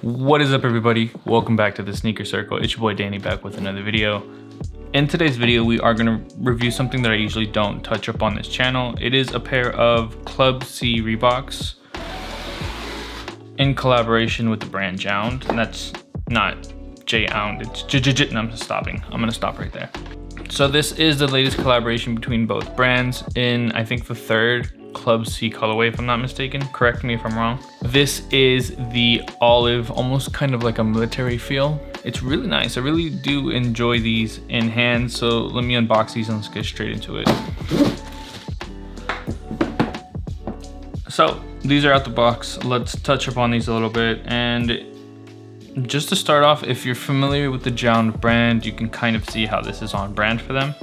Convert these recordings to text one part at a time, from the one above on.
What is up, everybody? Welcome back to the Sneaker Circle. It's your boy Danny back with another video. In today's video, we are going to review something that I usually don't touch up on this channel. It is a pair of Club C Reeboks in collaboration with the brand JJJJound. And that's not JJJJound, it's JJJJ. No, I'm stopping. I'm going to stop right there. So this is the latest collaboration between both brands in, I think, the third Club C colorway, if I'm not mistaken. Correct me if I'm wrong. This is the olive, almost kind of like a military feel. It's really nice. I really do enjoy these in hand. So let me unbox these and let's get straight into it. So these are out the box. Let's touch upon these a little bit. And just to start off, if you're familiar with the JJJJound brand, you can kind of see how this is on brand for them.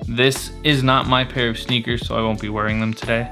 This is not my pair of sneakers, so I won't be wearing them today.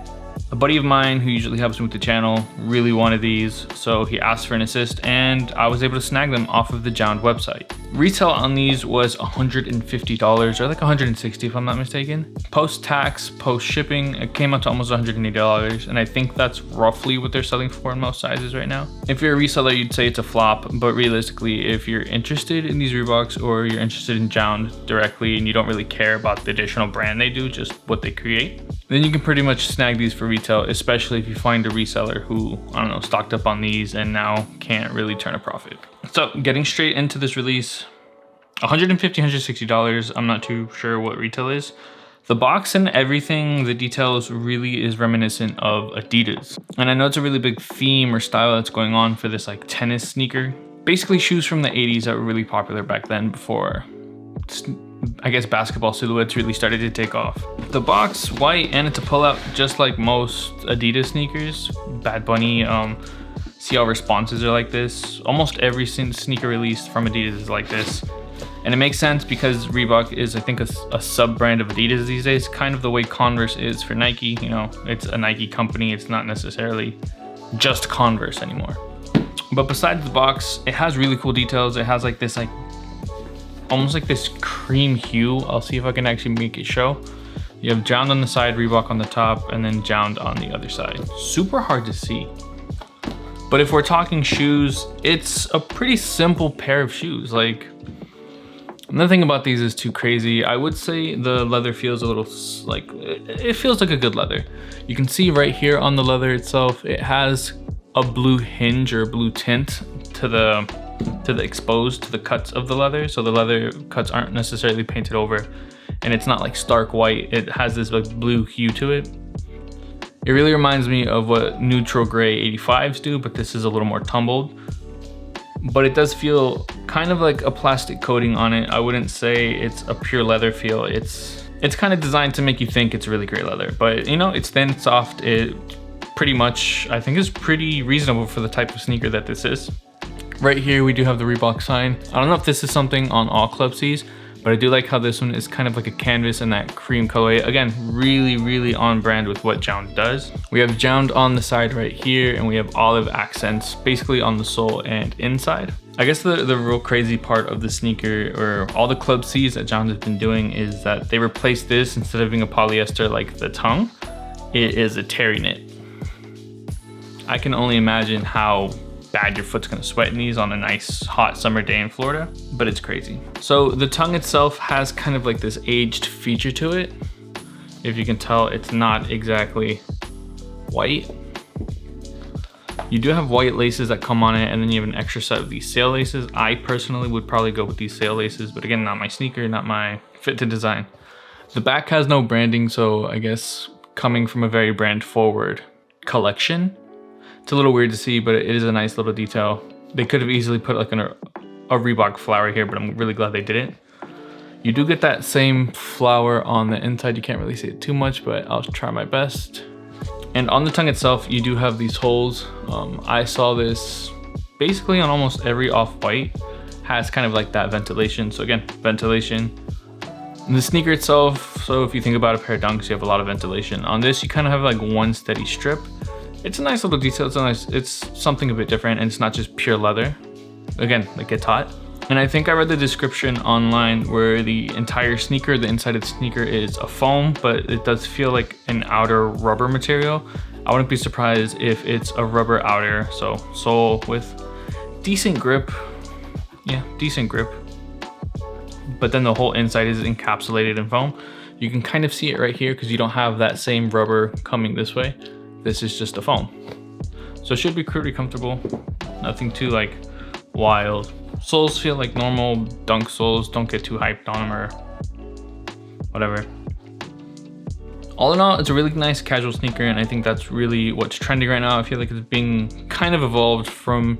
A buddy of mine who usually helps me with the channel really wanted these, so he asked for an assist and I was able to snag them off of the JJJJound website. Retail on these was $150 or like $160 if I'm not mistaken. Post-tax, post-shipping, it came out to almost $180, and I think that's roughly what they're selling for in most sizes right now. If you're a reseller, you'd say it's a flop, but realistically, if you're interested in these Reeboks or you're interested in JJJJound directly and you don't really care about the additional brand they do, just what they create, then you can pretty much snag these for retail, especially if you find a reseller who, I don't know, stocked up on these and now can't really turn a profit. So getting straight into this release, $150, $160. I'm not too sure what retail is. The box and everything, the details really is reminiscent of Adidas. And I know it's a really big theme or style that's going on for this like tennis sneaker. Basically shoes from the 80s that were really popular back then before, I guess, basketball silhouettes really started to take off. The box, white, and it's a pullout just like most Adidas sneakers. Bad Bunny, see how responses are like this. Almost every sneaker released from Adidas is like this. And it makes sense because Reebok is, I think, a sub-brand of Adidas these days, kind of the way Converse is for Nike. You know, it's a Nike company. It's not necessarily just Converse anymore. But besides the box, it has really cool details. It has like this, like, almost like this cream hue. I'll see if I can actually make it show. You have JJJJound on the side, Reebok on the top, and then JJJJound on the other side. Super hard to see. But if we're talking shoes, it's a pretty simple pair of shoes. Like, nothing about these is too crazy. I would say the leather feels a little like, it feels like a good leather. You can see right here on the leather itself, it has a blue hinge or blue tint to the exposed, to the cuts of the leather. So the leather cuts aren't necessarily painted over, and it's not like stark white. It has this like blue hue to it. It really reminds me of what neutral gray 85s do, but this is a little more tumbled. But it does feel kind of like a plastic coating on it. I wouldn't say it's a pure leather feel. It's kind of designed to make you think it's really great leather, but you know, it's thin, soft. It pretty much, I think, is pretty reasonable for the type of sneaker that this is. Right here, we do have the Reebok sign. I don't know if this is something on all Club C's, but I do like how this one is kind of like a canvas and that cream colorway. Again, really on brand with what JJJJound does. We have JJJJound on the side right here, and we have olive accents basically on the sole and inside. I guess the real crazy part of the sneaker, or all the Club C's that JJJJound has been doing, is that they replaced this, instead of being a polyester like the tongue, it is a terry knit. I can only imagine how bad your foot's gonna sweat in these on a nice hot summer day in Florida, but it's crazy. So the tongue itself has kind of like this aged feature to it. If you can tell, it's not exactly white. You do have white laces that come on it, and then you have an extra set of these sail laces. I personally would probably go with these sail laces, but again, not my sneaker, not my fit to design. The back has no branding, so I guess coming from a very brand forward collection, it's a little weird to see, but it is a nice little detail. They could have easily put like a Reebok flower here, but I'm really glad they didn't. You do get that same flower on the inside. You can't really see it too much, but I'll try my best. And on the tongue itself, you do have these holes. I saw this basically on almost every off-white. Has kind of like that ventilation. So again, ventilation. And the sneaker itself, so if you think about a pair of Dunks, you have a lot of ventilation. On this, you kind of have like one steady strip. It's a nice little detail. It's something a bit different, and it's not just pure leather. Again, it gets hot. And I think I read the description online where the entire sneaker, the inside of the sneaker, is a foam, but it does feel like an outer rubber material. I wouldn't be surprised if it's a rubber outer, so sole with decent grip. Yeah, decent grip. But then the whole inside is encapsulated in foam. You can kind of see it right here because you don't have that same rubber coming this way. This is just a foam. So it should be pretty comfortable. Nothing too like wild. Soles feel like normal dunk soles. Don't get too hyped on them or whatever. All in all, it's a really nice casual sneaker, and I think that's really what's trending right now. I feel like it's being kind of evolved from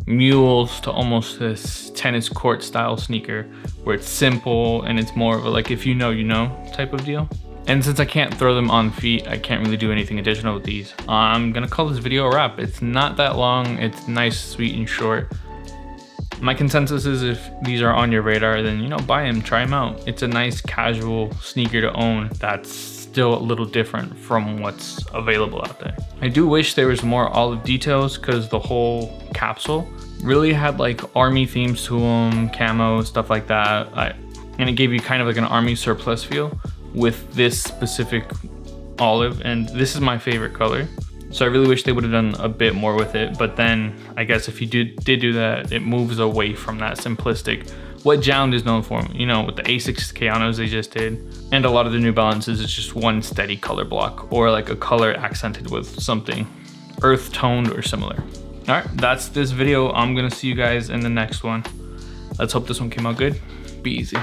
mules to almost this tennis court style sneaker where it's simple and it's more of a like if you know, you know type of deal. And since I can't throw them on feet, I can't really do anything additional with these. I'm gonna call this video a wrap. It's not that long, it's nice, sweet, and short. My consensus is if these are on your radar, then you know, buy them, try them out. It's a nice casual sneaker to own that's still a little different from what's available out there. I do wish there was more olive details because the whole capsule really had like army themes to them, camo, stuff like that. And it gave you kind of like an army surplus feel with this specific olive, and this is my favorite color. So I really wish they would have done a bit more with it, but then I guess if you did do that, it moves away from that simplistic, what JJJJound is known for, you know, with the A6 Kayanos they just did. And a lot of the New Balances is just one steady color block or like a color accented with something earth toned or similar. All right, that's this video. I'm gonna see you guys in the next one. Let's hope this one came out good. Be easy.